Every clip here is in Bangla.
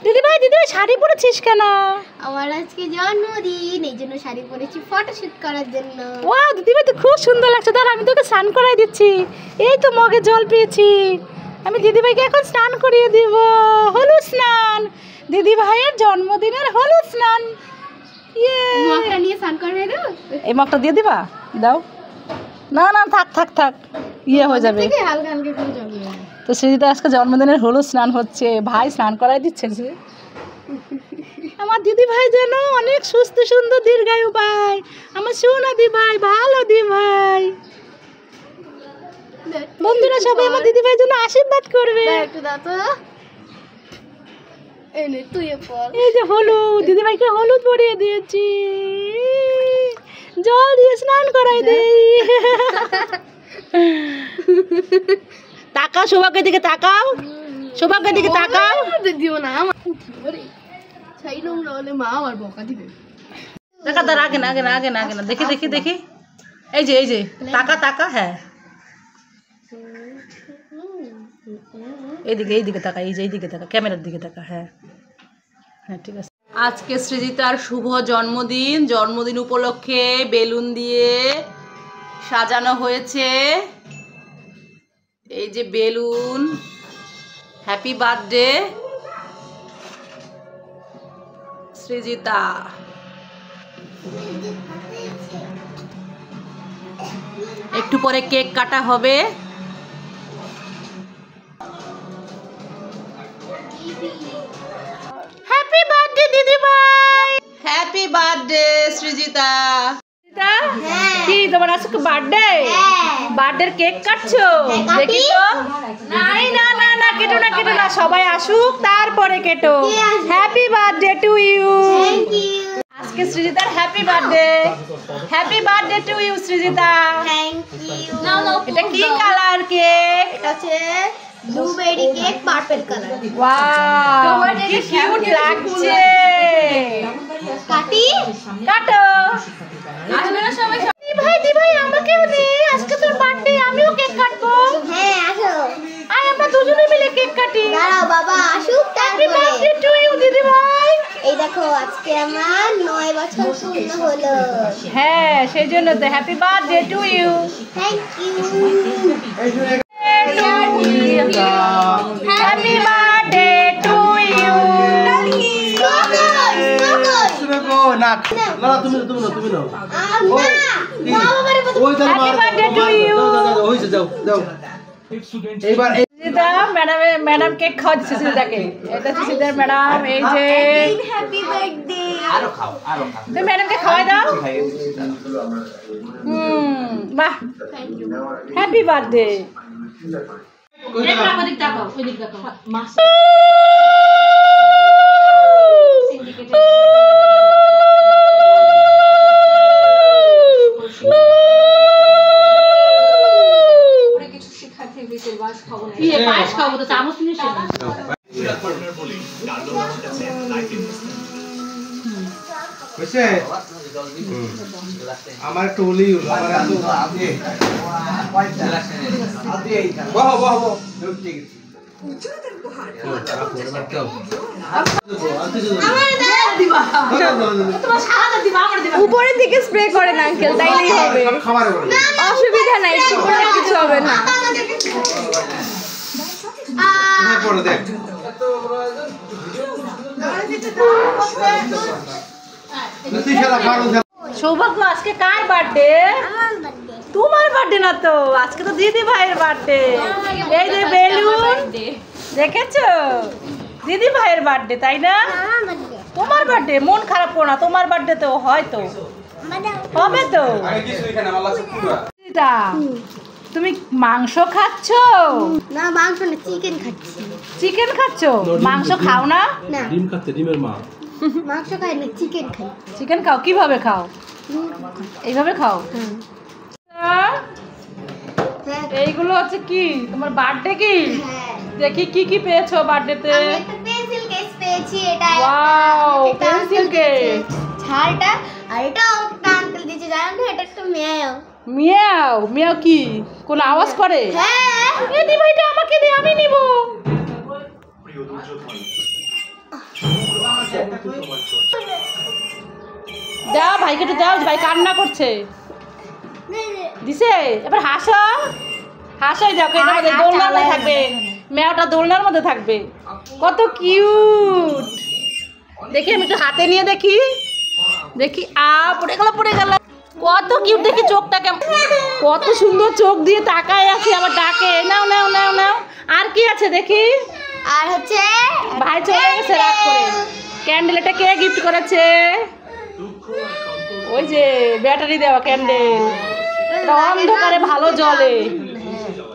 দিদিভাই শাড়ি পরেছিস কেন? আমার আজকে জন্মদিন, এই জন্য শাড়ি পরেছি ফটোশুট করার জন্য। ওয়াও দিদিভাই তো খুব সুন্দর লাগছে। দাঁড়া আমি তোকে স্নান করাই দিচ্ছি। এই তো মগে জল পেয়েছি, আমি দিদিভাইকে এখন স্নান করিয়ে দিব। হলুদ স্নান, দিদিভাইয়ের জন্মদিনের হলুদ স্নান। মগটা নিয়ে স্নান করিয়ে দেবো। এই মগটা দিয়ে দিবা? দাও। না না থাক থাক থাক, ইয়ে হয়ে যাবে। হালকা হালকা করে জল দিয়ে তো সৃজিতা আজকে জন্মদিনের হলুদ স্নান হচ্ছে, ভাই স্নান করাই দিচ্ছে। আমার দিদি ভাই যেন অনেক সুস্থ সুন্দর দীর্ঘায়ু পায়। আমার সোনা দি ভাই, ভালো দি ভাই। বন্ধুরা সবাই আমার দিদি ভাইয়ের জন্য আশীর্বাদ করবে। একটু দাও তো। এই নে তুই পর। এই যে হলুদ, দিদি ভাইকে হলুদ পরিয়ে দিয়েছি, জল দিয়ে স্নান করাই দেই। তাকাও সৌভাগ্যের দিকে, তাকাও সৌভাগ্যের দিকে তাকাও। দিও না আমার ছাই নোংরা হলে মা আমার বকা দিবে। টাকা তার আগে না আগে না আগে না আগে না, দেখি দেখি দেখি। এই যে টাকা টাকা। হ্যাঁ এইদিকে এইদিকে তাকা, এই যে এইদিকে তাকা, ক্যামেরার দিকে তাকা। হ্যাঁ হ্যাঁ ঠিক আছে। আজকে সৃজিতার শুভ জন্মদিন। জন্মদিন উপলক্ষে বেলুন দিয়ে সাজানো হয়েছে। এই যে বেলুন, হ্যাপি বার্থডে সৃজিতা। একটু পরে কেক কাটা হবে। হ্যাপি বার্থডে দিদি ভাই, হ্যাপি বার্থডে সৃজিতা। কি তোমার আজকে বার্থডে? Birthday cake কাটছো? দেখি তো। নাই না না না, কেটো না কেটো না, সবাই আসুক তারপরে কেটো। Happy birthday to you. আজকে সৃজিতার happy birthday. Happy birthday to you Srijita. Thank you. এটা কি কালার কেক? আছে blueberry cake, purple colour. Wow কি কিউট লাগছে। কাটি কাটো। আসবে না সবাই? দি ভাই আমাকেও নে, আজকে তোর বার্থডে, আমিও কেক কাটবো। হ্যাঁ আসো। আয় আমরা দুজনে মিলে কেক কাটি। দাঁড়াও বাবা আসুক হ্যাপি তারপরে। বার্থডে টু ইউ দিদি ভাই। এই দেখো আজকে আমার 9 বছর পূর্ণ হলো। হ্যাঁ সেই জন্য তো happy birthday to you. Thank you. Happy birthday to you. Madam cake খাওয়া দিচ্ছে সৃজিতাকে। এটা হচ্ছে সৃজিতার ম্যাডাম। এই যে হ্যাপি বার্থডে। তুমি ম্যাডামকে খাওয়াই দাও। বাহ হ্যাপি বার্থডে। খাবো তো চামচ নিয়ে আমার টলি উপরের দিকে স্প্রে করেন আঙ্কেল, তাইলেই হবে। অসুবিধা নাই, কিছু হবে না। সৌভাগ্য আজকে কার বার্থডে? তোমার বার্থডে না তো, আজকে তো দিদি ভাইয়ের বার্থডে। এই যে বেলুন দেখেছো, দিদি ভাইয়ের বার্থডে তাই না? তোমার বার্থডে, মন খারাপ করো না, তোমার বার্থডে তো হয়তো হবে তো। তুমি মাংস খাচ্ছ? না মাংস না, চিকেন খাচ্ছি। চিকেন খাচ্ছ? মাংস খাও না? না ডিম খাচ্ছে, ডিমের মা। মাংস খাই না, চিকেন খাই। চিকেন খাও? কিভাবে খাও? এইভাবে খাও? এইগুলো হচ্ছে কি তোমার বার্থডে? কি দেখি কি কি পেয়েছো বার্থডেতে? আমি একটা পেন্সিল কেস পেয়েছি। এটা ওয়াও পেন্সিল কেস। ছাড়টা আর এটা একটা আঙ্কেল দিয়েছে, জানেন না? এটা একটা মিয়াও। মিয়াও? মিয়াও কি কোন আওয়াজ করে? হ্যাঁ এই দি ভাইটা আমাকে দে, আমি নিব। দাও ভাইকে একটু দাও, ভাই কান্না করছে। দিছে, এবার হাসো হাসোই দেখো, এটার মধ্যে দোলনার মধ্যে থাকবে, মেয়েটা দোলনার মধ্যে থাকবে। কত কিউট। দেখি আমি একটু হাতে নিয়ে দেখি, দেখি পড়ে গেল পড়ে গেল। কত কিউট, দেখি চোখটা কেমন, কত সুন্দর চোখ দিয়ে তাকায় আছে, আবার ডাকে নাও নাও নাও নাও। আর কি আছে দেখি, আর হচ্ছে ভাই চলে গেছে রাত করে। ক্যান্ডেল, এটা কে গিফট করেছে? ওই যে ব্যাটারি দেওয়া ক্যান্ডেল, এটা অন্ধকারে ভালো জ্বলে,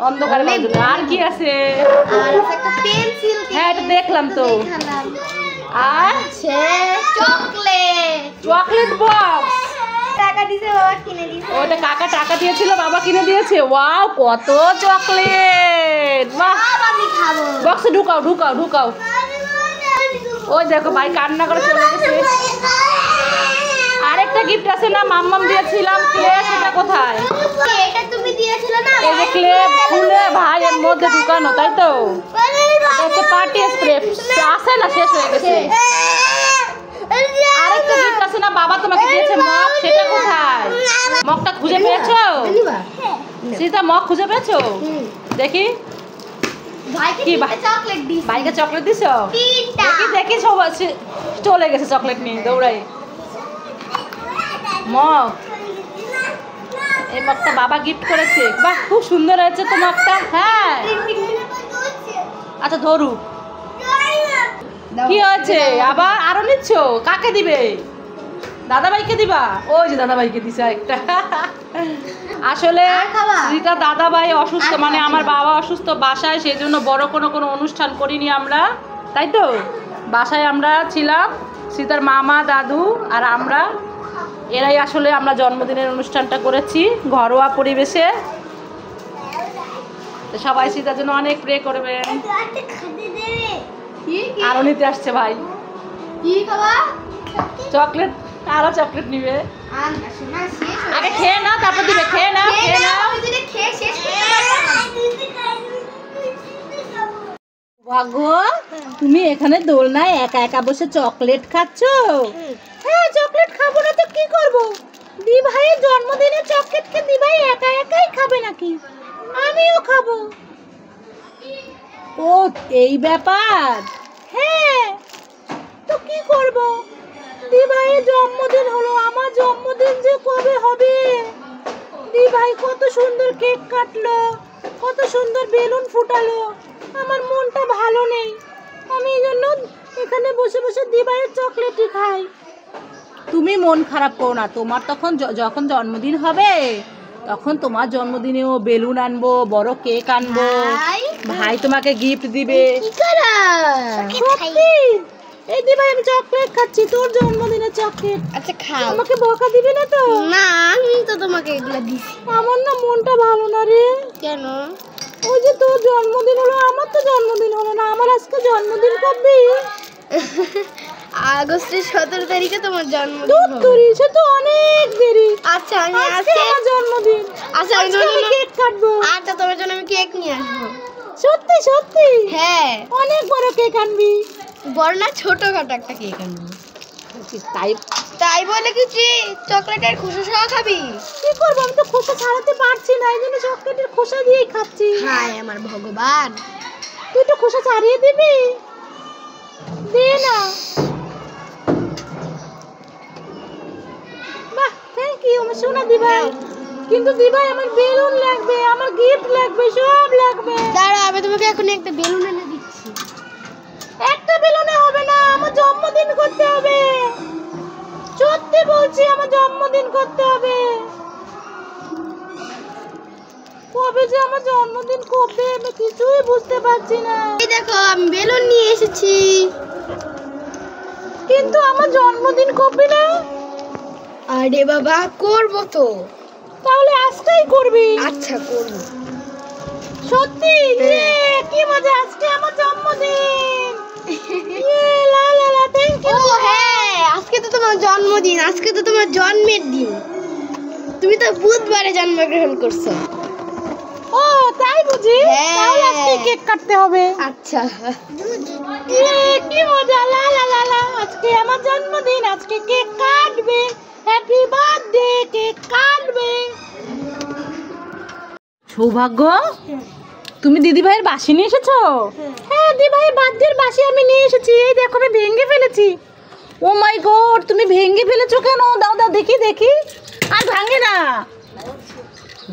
অন্ধকারে ভালো জ্বলে। আর কি আছে? আর একটা পেন্সিল, হ্যাঁ এটা দেখলাম তো। আর চকলেট, চকলেট বক্স, টাকা দিয়েছে বাবা কিনে দিয়েছে। ওটা কাকা টাকা দিয়েছিল, বাবা কিনে দিয়েছে। ওয়াও কত চকলেট, বাহ। আমি খাবো। বক্সে ঢুকাও ঢুকাও ঢুকাও। ওই দেখো ভাই কান্না করে চলে গেছে। আরেকটা গিফট আছে না, মাম্মাম দিয়েছিলাম ক্লে, সেটা কোথায়? এটা তুমি দিয়েছিলে না? এই যে ক্লে খুলে ভাই এর মধ্যে ঢুকানো, তাই তো? এটা পার্টি স্প্রে আছে না, শেষ হয়ে গেছে। আরেকটা গিফট আছে না, বাবা তোমাকে দিয়েছে মগ, সেটা কোথায়? মগটা খুঁজে পেয়েছো? সীতা মগ খুঁজে পেয়েছো? দেখি ভাইকে কি চকলেট দিয়েছি। ভাইকে চকলেট দিছো? দেখি দেখি সব চলে গেছে চকলেট নিয়ে দৌড়াই। মগ, এই মগটা বাবা গিফট করেছে। বাহ খুব সুন্দর হয়েছে তো মগটা। হ্যাঁ আচ্ছা ধরু, কি হয়েছে আবার? আরো নিচ্ছ? কাকে দিবে? দাদাভাইকে দিবা? ওই যে দাদাভাইকে দিছে একটা। আসলে সীতা দাদাভাই অসুস্থ, মানে আমার বাবা অসুস্থ বাসায়, সেই জন্য বড় কোনো অনুষ্ঠান করিনি আমরা, তাই তো? বাসায় আমরা ছিলাম, সীতার মামা দাদু আর আমরা, এরাই আসলে আমরা জন্মদিনের অনুষ্ঠানটা করেছি ঘরোয়া পরিবেশে। তো সবাই সীতার জন্য অনেক প্রে করবেন। আরো নিতে আসছে ভাই চকলেট, আরো চকলেট নিবে। আগে খেয়ে নাও তারপর দিবে, খেয়ে নাও খেয়ে নাও। ভাগ্য তুমি এখানে দোলনায় একা একা বসে চকলেট খাচ্ছো? হ্যাঁ চকলেট খাবো না তো কি করবো? দি ভাইয়ের জন্মদিনে চকলেটকে দি ভাই একা একাই খাবে নাকি? আমিও খাবো। ও এই ব্যাপার। হ্যাঁ তো কি করব? দি ভাইয়ের জন্মদিন হলো, আমার জন্মদিন যে কবে হবে? দি ভাই কত সুন্দর কেক কাটলো, কত সুন্দর বেলুন ফুটালো, আমার মনটা ভালো নেই। আমি এই জন্য এখানে বসে বসে দি ভাইয়ের চকলেটই খাই। তুমি মন খারাপ করো না, তোমার তখন যখন জন্মদিন হবে তখন তোমার জন্মদিনেও বেলুন আনবো, বড় কেক আনবো, ভাই তোমাকে গিফট দিবে। সত্যি? এই দি ভাই আমি চকলেট খাচ্ছি, তোর জন্মদিনের চকলেট। আচ্ছা খাও। আমাকে বকা দিবি না তো? না আমি তো তোমাকে এগুলা দিছি। আমার না মনটা ভালো না রে। কেন? ওই যে তোর জন্মদিন হলো, আমার তো জন্মদিন হলো না। আমার আজকে জন্মদিন কবে? আগস্টের 17 তারিখে তোমার জন্মদিন। সে তো অনেক দেরি। আচ্ছা আমি আজকে আমার জন্মদিন। আচ্ছা আমি কেক কাটবো। আচ্ছা তোমার জন্য আমি কেক নিয়ে আসবো। সত্যি সত্যি? হ্যাঁ। অনেক বড় কেক আনবি? বড় না, ছোটখাটো একটা কেক আনবো। তাই তাই বলে কিছু চকলেটের খোসা সহ খাবি? কি করবো, আমি তো খোসা ছাড়াতে পারছি না, এই জন্য চকলেটের খোসা দিয়েই খাচ্ছি। হায় আমার ভগবান, তুই তো খোসা ছাড়িয়ে দিবি, দে না। বাহ থ্যাংক ইউ আমার সোনা দিভাই। কিন্তু দিভাই আমার বেলুন লাগবে, আমার গিফট লাগবে, সব লাগবে। দাঁড়া আমি তোমাকে এখন একটা বেলুন এনে দিচ্ছি। একটা বেলুনে হবে না, আমার জন্মদিন করতে হবে। সত্যি বলছি আমার জন্মদিন করতে হবে। কবে যে আমার জন্মদিন কবে আমি কিছুই বুঝতে পারছি না। এই দেখো আমি বেলুন নিয়ে এসেছি। কিন্তু আমার জন্মদিন কবে না? আরে বাবা করবো তো। তাহলে আজকেই করবি? আচ্ছা করবো। সত্যি? কি মজা, আজকে আমার জন্মদিন। লা লা লা থ্যাংক ইউ। ও হ্যাঁ আজকে তো তোমার জন্মদিন, আজকে তো তোমার জন্মের দিন। তুমি তো বুধবারে জন্মগ্রহণ করছো। ও তাই বুঝি? হ্যাঁ। তাহলে আজকে কেক কাটতে হবে। আচ্ছা কি মজা, লা বাবার জন্মদিন, আজকে কেক কাটবে। হ্যাপি বার্থডে, কেক কাটবে। সৌভাগ্য, তুমি দিদি ভাইয়ের বাসি নিয়ে এসেছো? হ্যাঁ, দিদি ভাইয়ের বার্থডের বাসি আমি নিয়ে এসেছি। এই দেখো আমি ভেঙে ফেলেছি। ও মাই গড, তুমি ভেঙে ফেলেছো কেন? দাও দাও দেখি দেখি। আর ভাঙে না।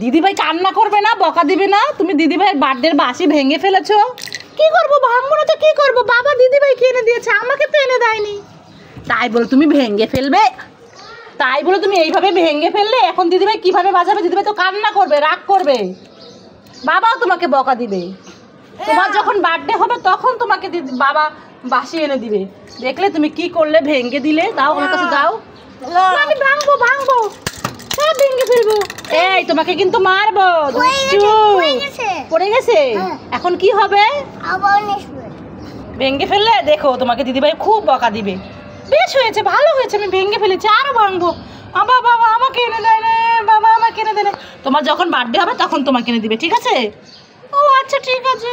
দিদি ভাই কান্না করবে না, বকা দিবে না? তুমি দিদি ভাইয়ের বার্থডের বাসি ভেঙে ফেলেছো। কি করবো, ভাঙবো না তো কি করবো? বাবা দিদি ভাইকে এনে দিয়েছে, আমাকে তো এনে দেয়নি। তাই বলে তুমি ভেঙে ফেলবে? তাই বলে তুমি এইভাবে ভেঙে ফেললে? এখন দিদি ভাই কিভাবে বাজাবে? দিদি ভাই তো কান্না করবে, রাগ করবে, বাবাও তোমাকে বকা দিবে। তোমার যখন বার্থডে হবে তখন তোমাকে বাবা বাসি এনে দিবে। দেখলে তুমি কি করলে, ভেঙে দিলে। দাও আমার কাছে দাও। আমি ভাঙবো ভাঙবো, সব ভেঙে ফেলবো। এই তোমাকে কিন্তু মারবো। পড়ে গেছে, এখন কি হবে? ভেঙে ফেললে দেখো তোমাকে দিদিভাই খুব বকা দিবে। বেশ হয়েছে, ভালো হয়েছে, আমি ভেঙে ফেলেছি, আরো ভাঙবো। বাবা বাবা আমাকে এনে দেয় না, বাবা আমাকে এনে দেয় না। তোমার যখন বার্থডে হবে তখন তোমাকে এনে দিবে, ঠিক আছে? ও আচ্ছা ঠিক আছে।